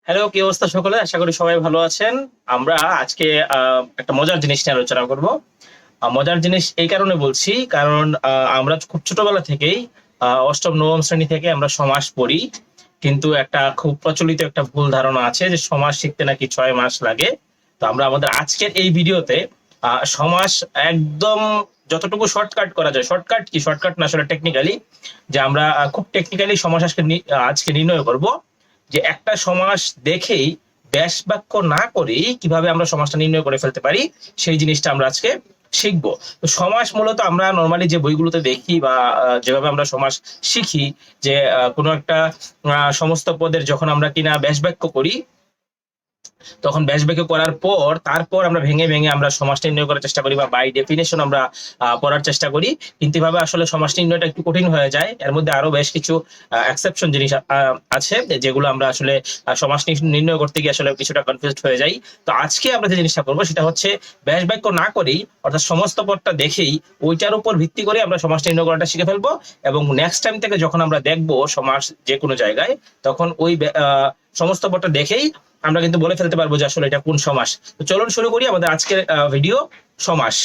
Hello, কি অবস্থা সকলে? আশা করি সবাই ভালো আছেন। আমরা আজকে একটা মজার জিনিস নিয়ে আলোচনা করব। মজার জিনিস এই কারণে বলছি, কারণ আমরা খুব ছোটবেলা থেকেই অষ্টম নবম শ্রেণী থেকে আমরা সমাস পড়ি, কিন্তু একটা খুব প্রচলিত একটা ভুল ধারণা আছে যে সমাস শিখতে নাকি 6 মাস লাগে। তো আমরা আমাদের আজকের এই ভিডিওতে সমাস একদম যতটুকু শর্টকাট করা যায়, শর্টকাট কি শর্টকাট না আসলে টেকনিক্যালি, যে আমরা খুব টেকনিক্যালি সমাস আজকে নির্ণয় করব, যে একটা সমাস দেখেই ব্যাস বাক্য না করেই কিভাবে আমরা সমাসটা নির্ণয় করে ফেলতে পারি, সেই জিনিসটা আমরা আজকে শিখবো। তো সমাস মূলত আমরা নর্মালি যে বইগুলোতে দেখি বা যেভাবে আমরা সমাস শিখি, যে কোনো একটা সমস্ত পদের যখন আমরা কিনা ব্যাস বাক্য করি, তখন ব্যাস বাক্য করার পর তারপর আমরা ভেঙে ভেঙে আমরা সমাস নির্ণয় করার চেষ্টা করি বা বাই ডেফিনেশন আমরা পড়ার চেষ্টা করি। কিন্তু এভাবে আসলে সমাস নির্ণয়টা একটু কঠিন হয়ে যায়। এর মধ্যে আরো বেশ কিছু এক্সেপশন জিনিস আছে, যেগুলো আমরা আসলে সমাস নির্ণয় করতে গিয়ে আসলে কিছুটা কনফিউজড হয়ে যাই। তো আজকে আমরা যে জিনিসটা করবো সেটা হচ্ছে ব্যাস বাক্য না করেই, অর্থাৎ সমস্ত পদটা দেখেই ওইটার উপর ভিত্তি করে আমরা সমাস নির্ণয় করাটা শিখে ফেলবো, এবং নেক্সট টাইম থেকে যখন আমরা দেখবো সমাস যে কোনো জায়গায়, তখন ওই সমস্ত পদটা দেখেই আমরা কিন্তু বলে ফেলতে পারবো যে আসলে এটা কোন সমাস। তো চলুন শুরু করি আমাদের আজকের ভিডিও, সমাস।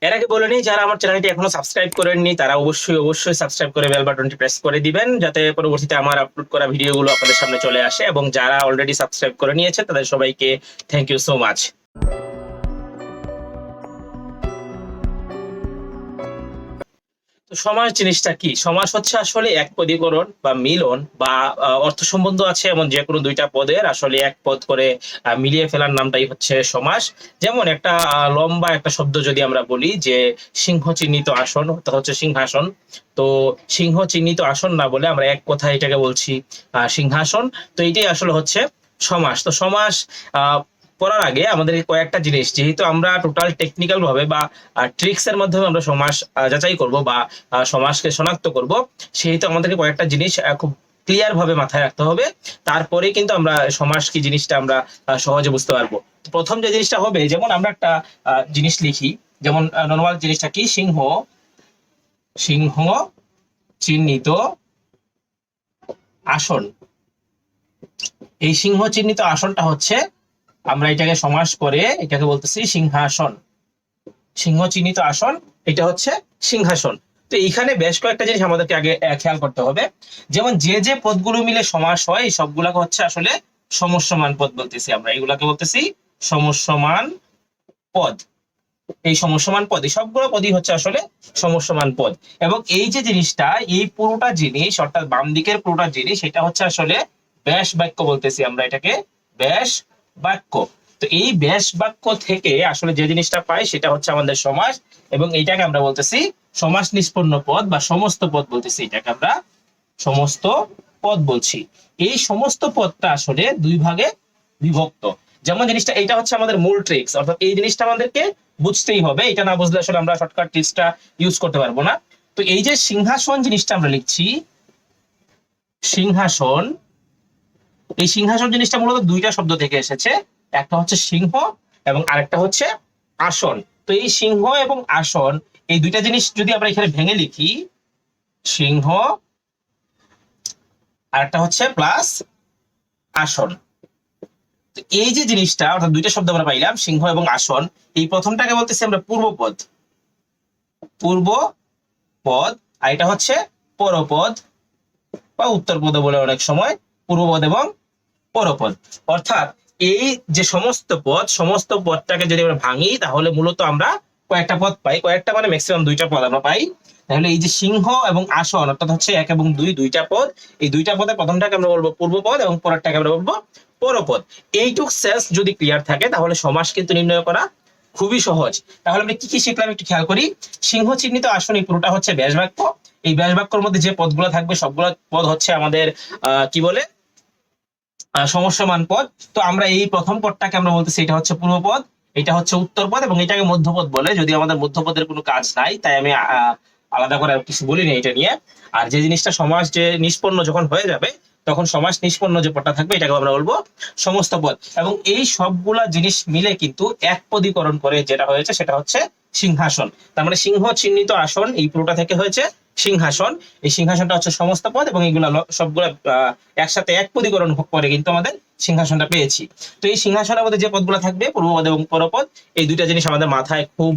এর আগে বলে নিই, যারা আমার চ্যানেলটি এখনো সাবস্ক্রাইব করেননি তারা অবশ্যই সাবস্ক্রাইব করে বেল বাটনটি প্রেস করে দিবেন, যাতে পরবর্তীতে আমার আপলোড করা ভিডিওগুলো আপনাদের সামনে চলে আসে। এবং যারা অলরেডি সাবস্ক্রাইব করে নিয়েছে তাদের সবাইকে থ্যাংক ইউ সো মাচ। সমাস জিনিসটা কি? সমাস হচ্ছে আসলে এক পদীকরণ বা মিলন বা অর্থ সম্বন্ধ আছে এমন যে কোনো দুইটা পদের আসলে এক পদ করে মিলিয়ে ফেলার নামটাই হচ্ছে সমাস। যেমন একটা লম্বা একটা শব্দ যদি আমরা বলি যে সিংহ চিহ্নিত আসন, হচ্ছে সিংহাসন, তো সিংহ চিহ্নিত আসন না বলে আমরা এক কথায় এটাকে বলছি সিংহাসন। তো এটাই আসলে হচ্ছে সমাস। তো সমাস পড়ার আগে আমাদের কয়েকটা জিনিস, যেহেতু আমরা টোটাল টেকনিক্যাল ভাবে বা ট্রিক্স এর মাধ্যমে আমরা সমাস যাচাই করব বা সমাসকে শনাক্ত করব, সেহেতু আমাদেরকে কয়েকটা জিনিস খুব ক্লিয়ার ভাবে মাথায় রাখতে হবে। তারপরে কিন্তু আমরা সমাস কি জিনিসটা আমরা সহজে বুঝতে পারবো। প্রথম যে জিনিসটা হবে, যেমন আমরা একটা জিনিস লিখি, যেমন নর্মাল জিনিসটা কি, সিংহ সিংহ চিহ্নিত আসন। এই সিংহ চিহ্নিত আসনটা হচ্ছে, আমরা এটাকে সমাস করে এটাকে বলতেছি সিংহাসন। সিংহ চিহ্নিত আসন, এটা হচ্ছে সিংহাসন। তো এইখানে বেশ কয়েকটা জিনিস আমাদেরকে আগে খেয়াল করতে হবে। যেমন যে যে পদগুলো মিলে সমাস হয় সবগুলাকে হচ্ছে আসলে সমস্যমান পদ বলতেছি আমরা, এগুলাকে বলতেছি সমস্যমান পদ। এই সমস্যমান পদ, এই সবগুলো পদই হচ্ছে আসলে সমস্যমান পদ। এবং এই যে জিনিসটা, এই পুরোটা জিনিস অর্থাৎ বাম দিকের পুরোটা জিনিস, এটা হচ্ছে আসলে ব্যাস বাক্য বলতেছি আমরা এটাকে, ব্যাস বাক্য। তো এই ব্যাস বাক্য থেকে আসলে যে জিনিসটা পাই সেটা হচ্ছে আমাদের সমাস, এবং এইটাকে আমরা বলতেছি সমাস নিষ্পন্ন পদ বা সমস্ত পদ বলতেছি, এটাকে আমরা সমস্ত পদ বলছি। এই সমস্ত পদটা আসলে দুই ভাগে বিভক্ত। যেমন জিনিসটা, এটা হচ্ছে আমাদের মূল ট্রিক্স, অর্থাৎ এই জিনিসটা আমাদেরকে বুঝতেই হবে, এটা না বুঝলে আসলে আমরা শর্টকাট ট্রিক্সটা ইউজ করতে পারবো না। তো এই যে সিংহাসন জিনিসটা আমরা লিখছি, সিংহাসন, এই সিংহাসন জিনিসটা মূলত দুইটা শব্দ থেকে এসেছে, একটা হচ্ছে সিংহ এবং আরেকটা হচ্ছে আসন। তো এই সিংহ এবং আসন, এই দুইটা জিনিস যদি আমরা এখানে ভেঙে লিখি, সিংহ আরেকটা হচ্ছে প্লাস আসন। তো এই যে জিনিসটা, অর্থাৎ দুইটা শব্দ আমরা পাইলাম, সিংহ এবং আসন, এই প্রথমটাকে বলতেছি আমরা পূর্বপদ, পূর্ব পদ, আর এটা হচ্ছে পরপদ বা উত্তরপদ বলে অনেক সময়, পূর্বপদ এবং পরপদ। অর্থাৎ এই যে সমস্ত পদ, সমস্ত পদটাকে যদি আমরা ভাঙি তাহলে মূলত আমরা কয়েকটা পদ পাই, কয়েকটা মানে ম্যাক্সিমাম দুইটা পদ আমরা পাই। তাহলে এই যে সিংহ এবং আসন, অর্থাৎ হচ্ছে এক এবং দুই, দুইটা পদ, এই দুইটা পদের প্রথমটাকে আমরা বলবো পূর্বপদ এবং পরেরটাকে আমরা বলবো পরপদ। এইটুক সেন্স যদি ক্লিয়ার থাকে তাহলে সমাস কিন্তু নির্ণয় করা খুবই সহজ। তাহলে আমরা কি কি শিখলাম একটু খেয়াল করি। সিংহ চিহ্নিত আসন, এই পুরোটা হচ্ছে ব্যাস বাক্য। এই ব্যাস বাক্যের মধ্যে যে পদগুলো থাকবে সবগুলো পদ হচ্ছে আমাদের কি বলে, সমস্যমান পদ। তো আমরা এই প্রথম পদটাকে আমরা বলতেছি এটা হচ্ছে পূর্বপদ, এটা হচ্ছে উত্তরপদ, এবং এটাকে মধ্যপদ বলে, যদি আমাদের মধ্যপদের কোনো কাজ নাই তাই আমি আলাদা করে কিছু বলিনি এটা নিয়ে। আর যে জিনিসটা সমাস যে নিষ্পন্ন যখন হয়ে যাবে, তখন সমাস নিষ্পন্ন যে পদটা থাকবে এটাকে আমরা বলবো সমস্ত পদ। এবং এই সবগুলা জিনিস মিলে কিন্তু এক পদীকরণ করে যেটা হয়েছে সেটা হচ্ছে সিংহাসন। তার মানে সিংহ চিহ্নিত আসন, এই পুরোটা থেকে হয়েছে সিংহাসন। এই সিংহাসনটা হচ্ছে সমস্ত পদ এবং এইগুলা সবগুলা একসাথে এক পদীকরণ করে কিন্তু আমাদের সিংহাসনটা পেয়েছি। তো এই সিংহাসনের মধ্যে যে পদগুলো থাকবে, পূর্বপদ এবং পরপদ, এই দুইটা জিনিস আমাদের মাথায় খুব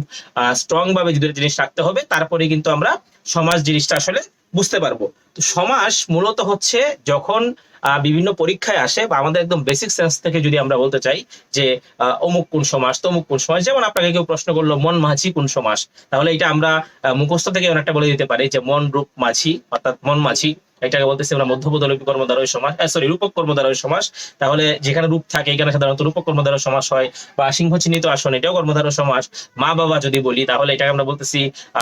স্ট্রং ভাবে দুইটা জিনিস রাখতে হবে, তারপরে কিন্তু আমরা সমাস জিনিসটা আসলে বুঝতে পারবো। তো সমাস মূলত হচ্ছে যখন বিভিন্ন পরীক্ষায় আসে, বা আমাদের একদম বেসিক সেন্স থেকে যদি আমরা বলতে চাই যে অমুক কোন সমাস, তমুক কোন সমাস, যেমন আপনাকে কেউ প্রশ্ন করলো মন মাঝি কোন সমাস, তাহলে এটা আমরা মুখস্থ থেকে অনেকটা বলে দিতে পারি যে মন রূপ মাঝি, অর্থাৎ মন মাঝি, এটাকে বলতেছি আমরা মধ্যপদলোপী কর্মধারয় সমাস, সরি রূপক কর্মধারয় সমাস। তাহলে যেখানে রূপ থাকে এখানে সাধারণত রূপক কর্মধারয় সমাস হয়, বা সিংহ চিহ্নিত আসন এটাও কর্মধারয় সমাস। মা বাবা যদি বলি তাহলে এটাকে আমরা বলতেছি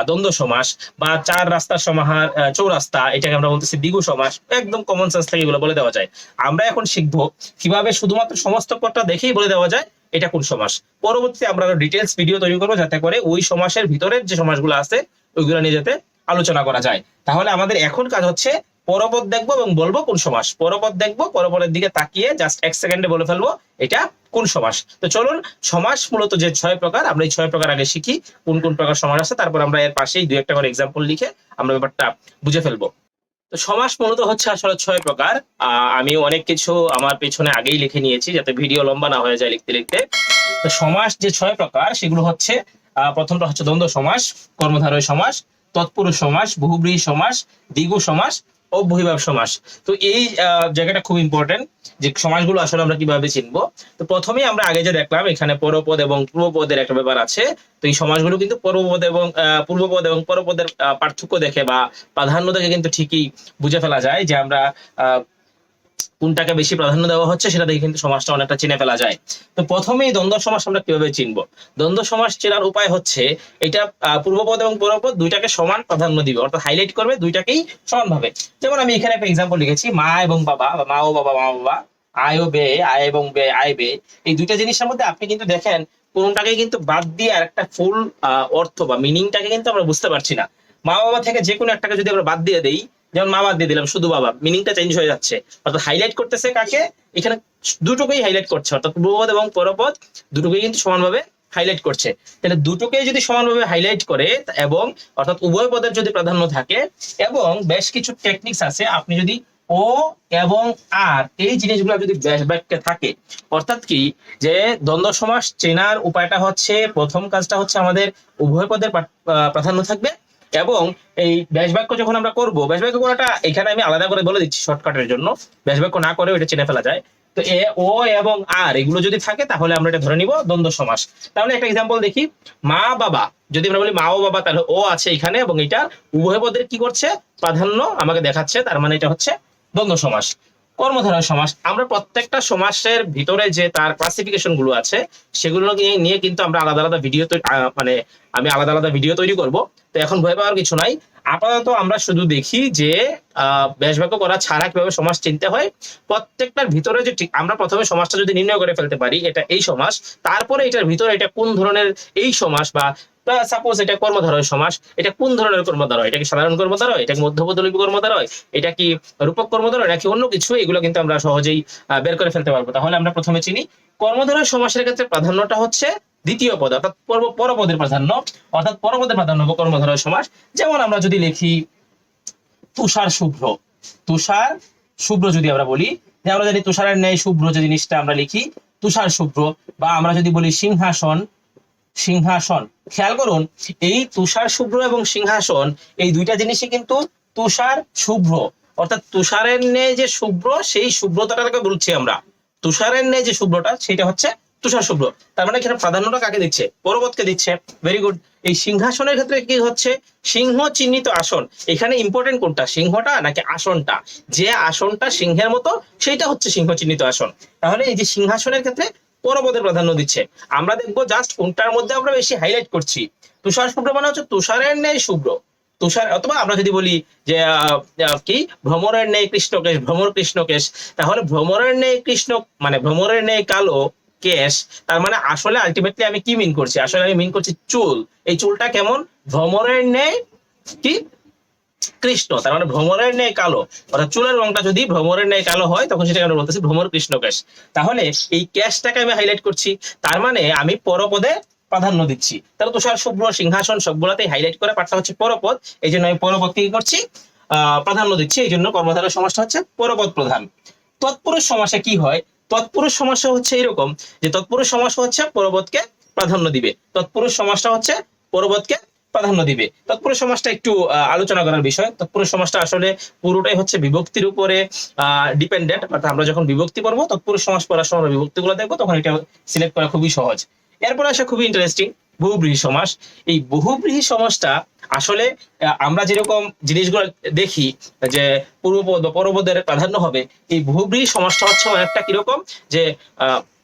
দ্বন্দ্ব সমাস, বা চার রাস্তার সমাহার চৌরাস্তা, এটাকে আমরা বলতেছি দ্বিগু সমাস। একদম কমন সেন্স থেকে এগুলো বলে দেওয়া যায়। আমরা এখন শিখবো কিভাবে শুধুমাত্র সমস্ত পদটা দেখেই বলে দেওয়া যায় এটা কোন সমাস। পরবর্তীতে আমরা ডিটেলস ভিডিও তৈরি করবো যাতে করে ওই সমাসের ভিতরের যে সমাসগুলো আছে ওইগুলো নিয়ে যেতে আলোচনা করা যায়। তাহলে আমাদের এখন কাজ হচ্ছে পরপদ দেখবো এবং বলবো কোন সমাস। পরপদ দেখবো, পরপদের দিকে তাকিয়ে জাস্ট 1 সেকেন্ডে বলে ফেলবো এটা কোন সমাস। তো চলুন, সমাস মূলত যে 6 প্রকার, আমরা এই 6 প্রকার আগে শিখি কোন কোন প্রকার সমাস আছে, তারপর আমরা এর পাশেই 2-1টা করে এক্সাম্পল লিখে আমরা ব্যাপারটা বুঝে ফেলবো। তো সমাস মূলত হচ্ছে আসলে 6 প্রকার। আমি অনেক কিছু আমার পেছনে আগেই লিখে নিয়েছি যাতে ভিডিও লম্বা না হয়ে যায় লিখতে লিখতে। তো সমাস যে 6 প্রকার সেগুলো হচ্ছে, প্রথমটা হচ্ছে দ্বন্দ্ব সমাস, কর্মধারয় সমাস, তৎপুরুষ সমাস, বহুব্রীহি সমাস, দ্বিগু সমাস, অব্যয়ীভাব সমাস। তো এই জায়গাটা খুব ইম্পর্টেন্ট যে সমাসগুলো আসলে আমরা কিভাবে চিনবো। তো প্রথমেই আমরা আগে যে দেখলাম এখানে পরপদ এবং পূর্বপদের একটা ব্যাপার আছে। তো এই সমাসগুলো কিন্তু পূর্বপদ এবং পরপদের পার্থক্য দেখে বা প্রাধান্য দেখে কিন্তু ঠিকই বুঝে ফেলা যায় যে আমরা কোনটাকে বেশি প্রাধান্য দেওয়া হচ্ছে, সেটা দেখে কিন্তু সমাসটা অনেকটা চিনে ফেলা যায়। তো প্রথমেই দ্বন্দ্ব সমাস আমরা কিভাবে চিনবো? দ্বন্দ্ব সমাস চেনার উপায় হচ্ছে এটা পূর্বপদ এবং পরপদ দুইটাকে সমান প্রাধান্য দিবে, অর্থাৎ হাইলাইট করবে দুইটাকেই সমানভাবে। যেমন আমি এখানে একটা এক্সাম্পল লিখেছি, মা এবং বাবা, বা মা ও বাবা, মা ও বাবা, আয় ও ব্যয়, আয় এবং ব্যয়, আয় ব্যয়। এই দুইটা জিনিসের মধ্যে আপনি কিন্তু দেখেন কোনটাকে কিন্তু বাদ দিয়ে আর একটা ফুল অর্থ বা মিনিংটাকে কিন্তু আমরা বুঝতে পারছি না। মা বাবা থেকে যে কোনো একটাকে যদি আমরা বাদ দিয়ে দেই, যেমন মা বাদ দিয়ে দিলাম, শুধু বাবা, মিনিংটা চেঞ্জ হয়ে যাচ্ছে। অর্থাৎ হাইলাইট করতেছে কাকে? এখানে দুটোকেই হাইলাইট করছে, অর্থাৎ পূর্বপদ এবং পরপদ দুটোকেই কিন্তু সমানভাবে হাইলাইট করছে। তাহলে দুটোকেই যদি সমানভাবে হাইলাইট করে, এবং অর্থাৎ উভয় পদের যদি প্রাধান্য থাকে, এবং বেশ কিছু টেকনিক্স আছে, আপনি যদি ও এবং আর এই জিনিসগুলো যদি ব্যাস বাক্যে থাকে, অর্থাৎ কি যে দ্বন্দ্ব সমাস চেনার উপায়টা হচ্ছে, প্রথম কাজটা হচ্ছে আমাদের উভয় পদের প্রাধান্য থাকবে, এবং এই ব্যাস বাক্য যখন আমরা করবো, ব্যাস বাক্য করাটা এখানে আমি আলাদা করে বলে দিচ্ছি শর্টকাটের জন্য, ব্যাস বাক্য না করে এটা চিনে ফেলা যায়। তো ও এবং আর এগুলো যদি থাকে তাহলে আমরা এটা ধরে নিব দ্বন্দ্ব সমাস। তাহলে একটা এক্সাম্পল দেখি, মা বাবা, যদি আমরা বলি মা ও বাবা, তাহলে ও আছে এখানে এবং এটা উভয় পদের কি করছে? প্রাধান্য আমাকে দেখাচ্ছে, তার মানে এটা হচ্ছে দ্বন্দ্ব সমাস। কর্মধারয় সমাস, আমরা প্রত্যেকটা সমাসের ভিতরে যে তার ক্লাসিফিকেশন গুলো আছে সেগুলো নিয়ে কিন্তু আমরা আলাদা আলাদা ভিডিও মানে আমি আলাদা আলাদা ভিডিও তৈরি করব। তো এখন ভয় পাওয়ার কিছু নাই, আপাতত আমরা শুধু দেখি যে ব্যাস বাক্য করা ছাড়া কিভাবে সমাস চিনতে হয়। প্রত্যেকটার ভিতরে যে আমরা প্রথমে সমাসটা যদি নির্ণয় করে ফেলতে পারি এটা এই সমাস, তারপরে এটার ভিতরে এটা কোন ধরনের এই সমাস, বা সাপোজ এটা কর্মধারয় সমাস, এটা কোন ধরনের কর্মধারয়, এটা কি সাধারণ কর্মধারয়, এটা কি মধ্যপদলোপী কর্মধারয়, এটা কি রূপক কর্মধারয়, নাকি অন্য কিছু, এগুলো কিন্তু আমরা সহজেই বের করে ফেলতে পারবো। তাহলে আমরা প্রথমে চিনি কর্মধারয় সমাসের ক্ষেত্রে প্রাধান্যটা হচ্ছে দ্বিতীয় পদ, অর্থাৎ পরপদের প্রাধান্য, অর্থাৎ পরপদের প্রাধান্য কর্মধারয় সমাস। যেমন আমরা যদি লিখি তুষার শুভ্র, তুষার শুভ্র যদি আমরা বলি, যে আমরা জানি তুষারের ন্যায় শুভ্র যে জিনিসটা আমরা লিখি তুষার শুভ্র, বা আমরা যদি বলি সিংহাসন, সিংহাসন, খেয়াল করুন এই তুষার শুভ্র এবং সিংহাসন এই দুইটা জিনিসই কিন্তু তুষার শুভ্র, অর্থাৎ তুষারের ন্যায় যে শুভ্র সেই শুভ্রতাটাকে বলছি আমরা, তুষারের ন্যায় যে শুভ্রটা সেটা হচ্ছে তুষার শুভ্র। তার মানে এখানে প্রাধান্যটা কাকে দিচ্ছে? পরপদকে দিচ্ছে। Very good. এই সিংহাসনের ক্ষেত্রে কি হচ্ছে? সিংহ চিহ্নিত আসন। এখানে ইম্পর্টেন্ট কোনটা, সিংহটা নাকি আসনটা? যে আসনটা সিংহের মতো সেইটা হচ্ছে সিংহ চিহ্নিত আসন। তাহলে এই যে সিংহাসনের ক্ষেত্রে পরপদের প্রাধান্য দিচ্ছে। আমরা দেখবো জাস্ট কোনটার মধ্যে আমরা বেশি হাইলাইট করছি। তুষার শুভ্র মানে হচ্ছে তুষারের ন্যায় শুভ্র, তুষার, অথবা আমরা যদি বলি যে কি ভ্রমরের ন্যায় কৃষ্ণকেশ, ভ্রমর কৃষ্ণকেশ, তাহলে ভ্রমরের ন্যায় কৃষ্ণ মানে ভ্রমরের ন্যায় কালো কেশ, তার মানে আসলে আলটিমেটলি আমি কি মিন করছি? আসলে আমি মিন করছি চুল। এই চুলটা কেমন? ভ্রমরের ন্যায় কি কৃষ্ণ, তার মানে ভ্রমরের ন্যায় কালো, অর্থাৎ চুলের রংটা যদি ভ্রমরের ন্যায় কালো হয় তখন সেটাকে আমরা বলতেছি ভ্রমর কৃষ্ণ কেশ। তাহলে এই কেশটাকে আমি হাইলাইট করছি, তার মানে আমি পরপদে প্রাধান্য দিচ্ছি। তাহলে তুষার, শুভ্র, সিংহাসন সবগুলাতেই হাইলাইট করে পাঠটা হচ্ছে পরপদ, এই জন্য আমি পরপদকে কি করছি, প্রাধান্য দিচ্ছি, এই জন্য কর্মধারয় সমাসটা হচ্ছে পরপদ প্রধান। তৎপুরুষ সমাসে কি হয়, তৎপুরুষ সমাসে হচ্ছে এরকম যে তৎপুরুষ সমাস হচ্ছে পরপদকে প্রাধান্য দিবে, তৎপুরুষ সমাসটা হচ্ছে পরপদকে প্রাধান্য দিবে। তৎপুরুষ সমাসটা একটু আলোচনা করার বিষয়। তৎপুরুষ সমাসটা আসলে পুরোটাই হচ্ছে বিভক্তির উপরে ডিপেন্ডেন্ট, অর্থাৎ আমরা যখন বিভক্তি পড়বো তৎপুরুষ সমাস পড়ার সময় বিভক্তিগুলো দেখবো, তখন এটা সিলেক্ট করা খুবই সহজ। এরপর আসে খুবই ইন্টারেস্টিং বহুব্রীহি সমাস। এই বহুব্রীহি সমাসটা আসলে আমরা যেরকম জিনিসগুলো দেখি যে পূর্বপদ বা পরপদের প্রাধান্য হবে, এই বহুব্রীহি সমাসটা হচ্ছে অনেকটা কিরকম যে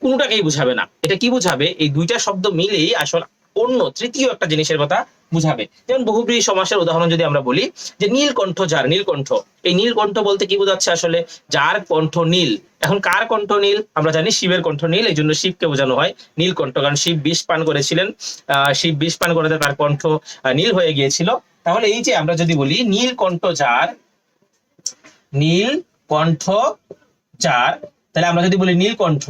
কোনোটাকেই বুঝাবে না। এটা কি বুঝাবে, এই দুইটা শব্দ মিলেই আসলে অন্য তৃতীয় একটা জিনিসের কথা বুঝাবে। যেমন বহুব্রীহি সমাসের উদাহরণ যদি আমরা বলি যে নীলকণ্ঠ যার, নীলকণ্ঠ, এই নীলকণ্ঠ বলতে কি বোঝাচ্ছে আসলে, যার কণ্ঠ নীল। এখন কার কণ্ঠ নীল, আমরা জানি শিবের কণ্ঠ নীল, এই জন্য শিবকে বোঝানো হয় নীলকণ্ঠ, কারণ শিব বিষ পান করেছিলেন, শিব বিষ পান করে তার কণ্ঠ নীল হয়ে গিয়েছিল। তাহলে এই যে আমরা যদি বলি নীলকণ্ঠ যার, নীলকণ্ঠ যার, তাহলে আমরা যদি বলি নীলকণ্ঠ,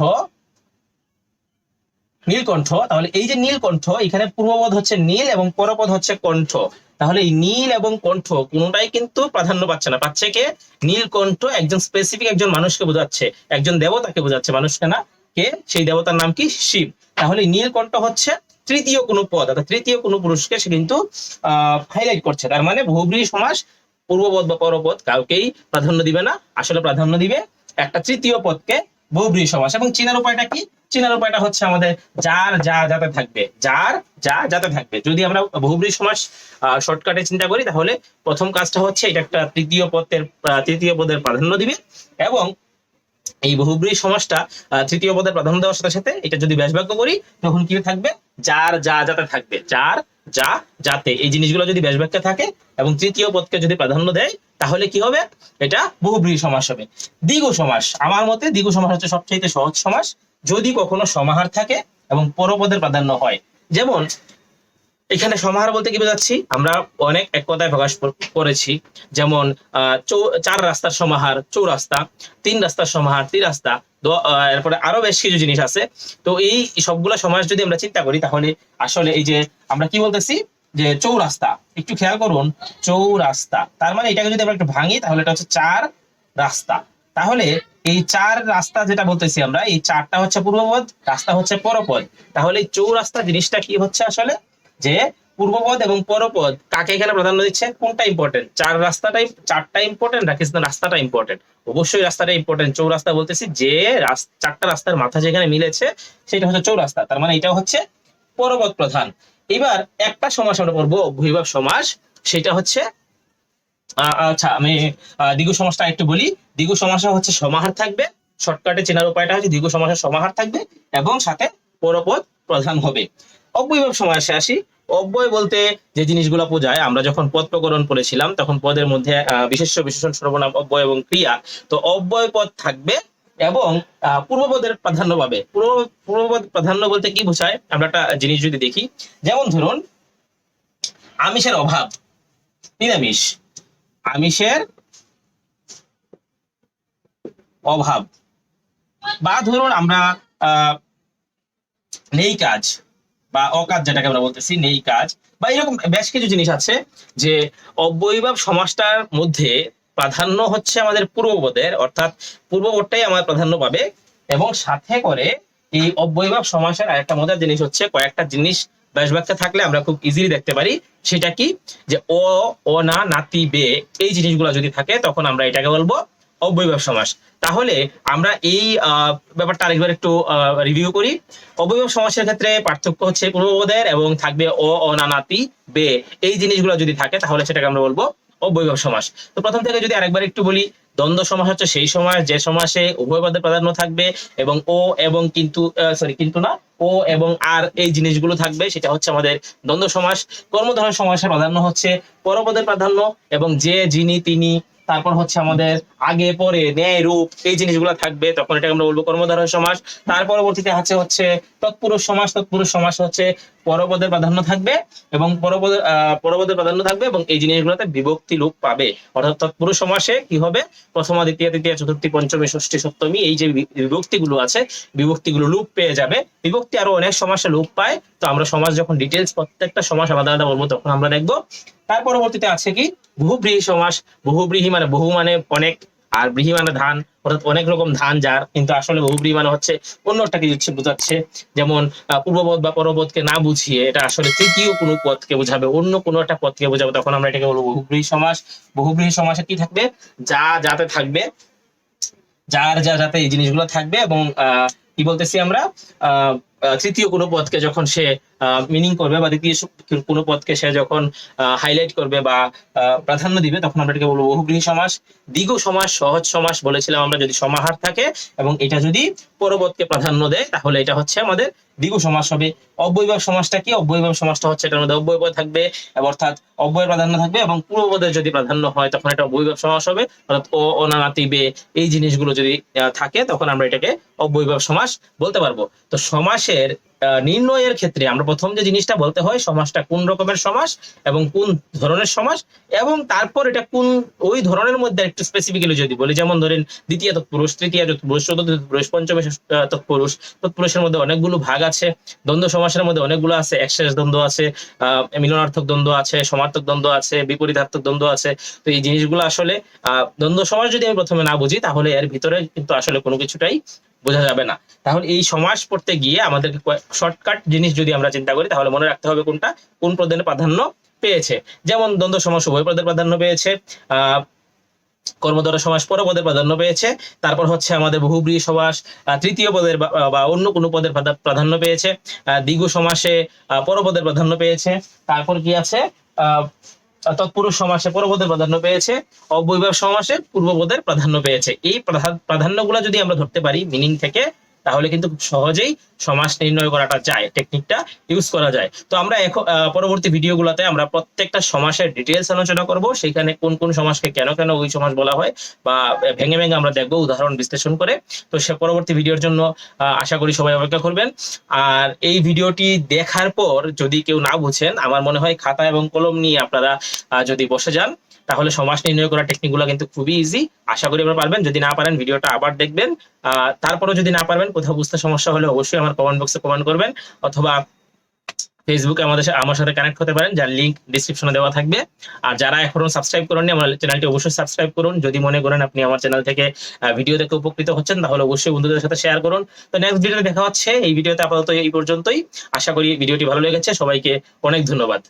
নীলকণ্ঠ, তাহলে এই যে নীলকণ্ঠ, এখানে পূর্বপদ হচ্ছে নীল এবং পরপদ হচ্ছে কণ্ঠ। তাহলে এই নীল এবং কণ্ঠ কোনোটাই কিন্তু প্রাধান্য পাচ্ছে না, পাচ্ছে কে, নীলকণ্ঠ একজন স্পেসিফিক একজন মানুষকে বোঝাচ্ছে, একজন দেবতাকে বোঝাচ্ছে, মানুষকে না, কে, সেই দেবতার নাম কি, শিব। তাহলে নীলকণ্ঠ হচ্ছে তৃতীয় কোনো পদ, অর্থাৎ তৃতীয় কোনো পুরুষকে সে কিন্তু হাইলাইট করছে। তার মানে বহুব্রীহি সমাস পূর্বপদ বা পরপদ কাউকেই প্রাধান্য দিবে না, আসলে প্রাধান্য দিবে একটা তৃতীয় পদকে, বহুব্রীহি সমাস। এবং চেনার উপায়টা কি, চেনার উপায়টা হচ্ছে আমাদের যার যা যাতে থাকবে, যার যা যাতে থাকবে। যদি আমরা বহুব্রীহি সমাস শর্টকাটে চিন্তা করি, তাহলে প্রথম কাজটা হচ্ছে এটা একটা তৃতীয় পদের প্রাধান্য দিবে, এবং এই বহুব্রীহি সমাসটা তৃতীয় পদের প্রাধান্য দেওয়ার সাথে সাথে এটা যদি ব্যাস বাক্য করি, তখন কি থাকবে, যার যা যাতে থাকবে, যার যা যাতে, এই জিনিসগুলো যদি ব্যাস বাক্যে থাকে এবং তৃতীয় পদকে যদি প্রাধান্য দেয়, তাহলে কি হবে, এটা বহুব্রীহি সমাস হবে। দ্বিগু সমাস, আমার মতে দ্বিগু সমাস হচ্ছে সবচেয়ে সহজ সমাস, যদি কখনো সমাহার থাকে এবং পরপদের প্রাধান্য হয়। যেমন এখানে সমাহার বলতে কি বোঝাচ্ছি, আমরা অনেক এক কথায় প্রকাশ করেছি, যেমন চার রাস্তার সমাহার চৌরাস্তা, তিন রাস্তার সমাহার ত্রিরাস্তা, এরপরে আরো বেশ কিছু জিনিস আছে। তো এই সবগুলা সমাস যদি আমরা চিন্তা করি, তাহলে আসলে এই যে আমরা কি বলতেছি যে চৌরাস্তা, একটু খেয়াল করুন, চৌরাস্তা, তার মানে এটাকে যদি আমরা একটু ভাঙি, তাহলে এটা হচ্ছে চার রাস্তা। তাহলে এই চার রাস্তা যেটা বলতেছি আমরা, এই চারটা হচ্ছে পূর্বপদ, রাস্তা হচ্ছে পরপদ। তাহলে এই চৌরাস্তা জিনিসটা কি হচ্ছে আসলে, যে পূর্বপদ এবং পরপদ কাকে এখানে প্রাধান্য দিচ্ছে, কোনটা ইম্পর্টেন্ট, চারটা ইম্পর্টেন্ট নাকি রাস্তাটা ইম্পর্টেন্ট? অবশ্যই রাস্তাটা ইম্পর্টেন্ট। চৌরাস্তা বলতেছি যে চারটা রাস্তার মাথা যেখানে মিলেছে সেটা হচ্ছে চৌরাস্তা, তার মানে এটা হচ্ছে পরপদ প্রধান। এবার একটা সমাস আমরা পড়বো অব্যয়ীভাব সমাস, সেটা হচ্ছে আচ্ছা আমি দ্বিগু সমাসটা একটু বলি। দ্বিগু সমাসে হচ্ছে সমাহার থাকবে, শর্টকাটে চেনার উপায়টা হচ্ছে দ্বিগু সমাসের সমাহার থাকবে এবং সাথে পরপদ প্রধান হবে। অব্যয়ীভাব সমাসে আসি। অব্যয় বলতে যে জিনিসগুলো বোঝায়, আমরা যখন পদ প্রকরণ পড়েছিলাম তখন পদের মধ্যে বিশেষ্য বিশেষণ সর্বনাম অব্যয় এবং ক্রিয়া, তো অব্যয় পদ থাকবে এবং পূর্বপদের প্রাধান্য পাবে। পূর্বপদ প্রাধান্য বলতে কি বোঝায়, আমরা একটা জিনিস যদি দেখি, যেমন ধরুন আমিষের অভাব, নিরামিষ, আমিষের অভাব, বা ধরুন আমরা নেই কাজ বা অকাজ, যেটাকে আমরা বলতেছি নেই কাজ, বা এরকম বেশ কিছু জিনিস আছে যে অব্যয়ীভাব সমাসটার মধ্যে প্রাধান্য হচ্ছে আমাদের পূর্বপদের, অর্থাৎ পূর্বপদটাই আমার প্রাধান্য পাবে। এবং সাথে করে এই অব্যয়ীভাব সমাসের আরেকটা মজার জিনিস হচ্ছে, কয়েকটা জিনিস ব্যাস বাক্যে থাকলে আমরা খুব ইজিলি দেখতে পারি। সেটা কি, যে অ না নাতি বে, এই জিনিসগুলো যদি থাকে তখন আমরা এটাকে বলবো অব্যয়ীভাব সমাস। তাহলে আমরা এই ব্যাপারটা আরেকবার একটু রিভিউ করি। অব্যয়ীভাব সমাসের ক্ষেত্রে পার্থক্য হচ্ছে পূর্বপদের এবং থাকবে অ না নাতি বে, এই জিনিসগুলো যদি থাকে তাহলে সেটাকে আমরা বলবো অব্যয়ীভাব সমাস। তো প্রথম থেকে যদি আরেকবার একটু বলি, দ্বন্দ্ব সমাস হচ্ছে সেই সমাস যে সমাসে উভয় পদের প্রাধান্য থাকবে এবং ও এবং কিন্তু কিন্তু না, ও এবং আর এই জিনিসগুলো থাকবে, সেটা হচ্ছে আমাদের দ্বন্দ্ব সমাস। কর্মধারয় সমাসের প্রাধান্য হচ্ছে পরপদের প্রাধান্য এবং যে, যিনি, তিনি তারপর হচ্ছে আমাদের আগে পরে ন্যায় রূপ এই জিনিসগুলো থাকবে, তখন এটাকে আমরা বলবো কর্মধারয় সমাস। তার পরবর্তীতে হচ্ছে তৎপুরুষ সমাস। তৎপুরুষ সমাস হচ্ছে পরপদের প্রাধান্য থাকবে এবং পরপদের প্রাধান্য থাকবে এবং এই জিনিসগুলোতে বিভক্তি লোপ পাবে। অর্থাৎ তৎপুরুষ সমাসে কি হবে, প্রথমা দ্বিতীয় তৃতীয়া চতুর্থী পঞ্চমী ষষ্ঠী সপ্তমী এই যে বিভক্তিগুলো আছে, বিভক্তিগুলো লোপ পেয়ে যাবে। বিভক্তি আরো অনেক সমাসে লোপ পায়, তো আমরা সমাস যখন ডিটেলস প্রত্যেকটা সমাস আলাদা আলাদা বলবো তখন আমরা দেখবো। তার পরবর্তীতে আছে কি বহুব্রীহি সমাস। বহুব্রীহি মানে বহু মানে অনেক, আর ব্রীহি মানে ধান, অর্থাৎ অনেক রকম ধান যার, কিন্তু আসলে বহুব্রীহি মানে হচ্ছে অন্যটাকে বোঝাচ্ছে। যেমন পূর্বপদ বা পরপদকে না বুঝিয়ে এটা আসলে তৃতীয় কোনো পদকে বোঝাবে, অন্য কোনো একটা পদকে বোঝাবে, তখন আমরা এটাকে বলবো বহুব্রীহি সমাস। বহুব্রীহি সমাসে কি থাকবে, যা যাতে থাকবে, যার যা যাতে এই জিনিসগুলো থাকবে এবং কি বলতেছি আমরা, তৃতীয় কোনো পদকে যখন সে মিনিং করবে বা দ্বিতীয় কোনো পদকে সে যখন হাইলাইট করবে বা প্রাধান্য দিবে, তখন আমরা এটাকে বলবো বহুব্রীহি সমাস। দ্বিগু সমাস, সহজ সমাস বলেছিলাম আমরা, যদি সমাহার থাকে এবং এটা যদি পরপদকে প্রাধান্য দেয় তাহলে এটা হচ্ছে আমাদের দ্বিগু সমাস হবে। অব্যয়ভাব সমাসটা কি, অব্যয়ভাব সমাসটা হচ্ছে এটার মধ্যে অব্যয়পদ থাকবে, অর্থাৎ অব্যয়ের প্রাধান্য থাকবে এবং পূর্বপদের যদি প্রাধান্য হয় তখন এটা অব্যয়ভাব সমাস হবে। অর্থাৎ ও, অনা, নাতি, বে এই জিনিসগুলো যদি থাকে তখন আমরা এটাকে অব্যয়ভাব সমাস বলতে পারবো। তো সমাসের নির্ণয়ের ক্ষেত্রে আমরা প্রথম যে জিনিসটা বলতে হয়, সমাসটা কোন রকমের সমাস এবং কোন ধরনের সমাস, এবং তারপর এটা কোন ওই ধরনের মধ্যে একটু স্পেসিফিক্যালি যদি বলি, যেমন ধরেন দ্বিতীয় তৎপুরুষ, তৃতীয় তৎপুরুষ, চতুর্থ তৎপুরুষ, পঞ্চমী তৎপুরুষ। তৎপুরুষের মধ্যে অনেকগুলো ভাগ আছে, দ্বন্দ্ব সমাসের মধ্যে অনেকগুলো আছে, একশেষ দ্বন্দ্ব আছে, মিলনার্থক দ্বন্দ্ব আছে, সমার্থক দ্বন্দ্ব আছে, বিপরীতার্থক দ্বন্দ্ব আছে। তো এই জিনিসগুলো আসলে দ্বন্দ্ব সমাস যদি আমি প্রথমে না বুঝি তাহলে এর ভিতরে কিন্তু আসলে কোনো কিছুটাই বোঝা যাবে না। তাহলে এই সমাস পড়তে গিয়ে আমাদেরকে শর্টকাট জিনিস যদি আমরা চিন্তা করি তাহলে মনে রাখতে হবে কোনটা কোন পদের প্রাধান্য পেয়েছে। যেমন দ্বন্দ্ব সমাস উভয় পদের প্রাধান্য পেয়েছে, কর্মধারয় সমাস পরপদের প্রাধান্য পেয়েছে, তারপর হচ্ছে আমাদের বহুব্রীহি সমাস তৃতীয় পদের বা অন্য কোনো পদের প্রাধান্য পেয়েছে, দ্বিগু সমাসে পরপদের প্রাধান্য পেয়েছে, তারপর কি আছে তৎপুরুষ সমাসে পরপদের প্রাধান্য পেয়েছে, অব্যয়ভাব সমাসে পূর্বপদের প্রাধান্য পেয়েছে। এই প্রাধান্যগুলো যদি আমরা ধরতে পারি মিনিং থেকে তাহলে কিন্তু খুব সহজেই সমাস নির্ণয় করাটা যায়, টেকনিকটা ইউজ করা যায়। তো আমরা এখন পরবর্তী ভিডিওগুলোতে আমরা প্রত্যেকটা সমাসের ডিটেলস আলোচনা করব, সেখানে কোন কোন সমাসকে কেন কেন ওই সমাস বলা হয় বা ভেঙে ভেঙে আমরা দেখবো উদাহরণ বিশ্লেষণ করে। তো সে পরবর্তী ভিডিওর জন্য আশা করি সবাই অপেক্ষা করবেন। আর এই ভিডিওটি দেখার পর যদি কেউ না বুঝেন, আমার মনে হয় খাতা এবং কলম নিয়ে আপনারা যদি বসে যান তাহলে সমাস নির্ণয় করার টেকনিকগুলো কিন্তু খুবই ইজি। আশা করি আপনারা পারবেন। যদি না পারেন ভিডিওটা আবার দেখবেন, তারপরে যদি না পারবেন, কোথাও বুঝতে সমস্যা হলে অবশ্যই আমার কমেন্ট বক্সে কমেন্ট করবেন, অথবা ফেসবুকে আমার সাথে কানেক্ট হতে পারেন, যার লিংক ডেসক্রিপশনে দেওয়া থাকবে। আর যারা এখনো সাবস্ক্রাইব করেননি আমার চ্যানেলটি অবশ্যই সাবস্ক্রাইব করুন। যদি মনে করেন আপনি আমার চ্যানেল থেকে ভিডিও দেখে উপকৃত হচ্ছেন তাহলে অবশ্যই বন্ধুদের সাথে শেয়ার করুন। তো নেক্সট ভিডিওতে দেখা হচ্ছে। এই ভিডিওতে আপাতত এই পর্যন্তই। আশা করি ভিডিওটি ভালো লেগেছে। সবাইকে অনেক ধন্যবাদ।